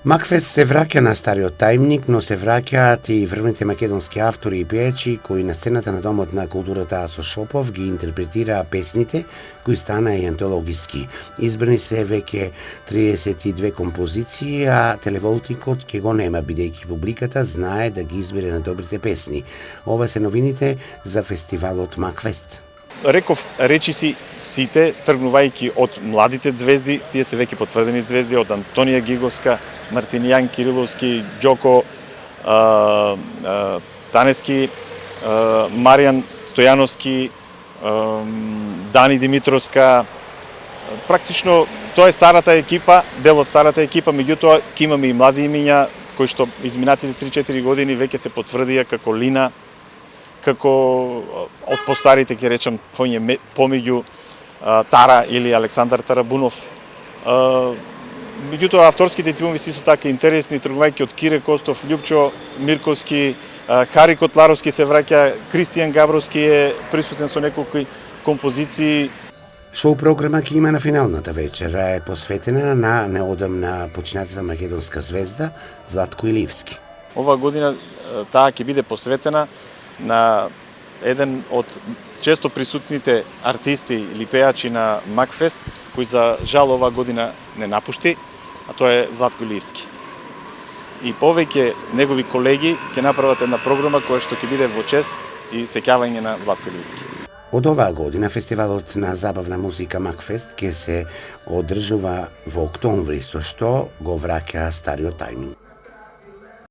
Макфест се враќа на стариот тајмник, но се враќаат и врвните македонски автори и пејачи кои на сцената на Домот на културата Асо Шопов ги интерпретираа песните кои станаа и антологиски. Избрани се веќе 32 композиции, а телеволтикот ќе го нема бидејќи публиката знае да ги избере на добрите песни. Ова се новините за фестивалот Макфест. Реков, речи си сите, тргнувајќи од младите звезди, тие се веќе потврдени звезди, од Антонија Гиговска, Мартинијан Кириловски, Џоко Танески, Маријан Стојановски, Дани Димитровска. Практично тоа е старата екипа, дел од старата екипа, меѓутоа ќе имаме и млади имиња кои што изминатите 3-4 години веќе се потврдија како Лина, како од постарите ќе речам помеѓу Тара или Александар Тарабунов. Меѓутоа авторските тимови се исто така интересни, тргувајќи од Кире Костов, Љупчо Мирковски, Хари Котларовски се враќа, Кристијан Габровски е присутен со неколку композиции. Шоу програма ќе има на финалната вечера е посветена на неодамна починатата македонска звезда Владко Иливски. Ова година таа ќе биде посветена на еден од често присутните артисти или пејачи на Макфест, кој за жал оваа година не напушти, а тоа е Владко Иливски. И повеќе негови колеги ќе направат една програма која што ќе биде во чест и сеќавање на Владко Иливски. Од оваа година фестивалот на забавна музика Макфест ќе се одржува во октомври, со што го враќа стариот тајминг.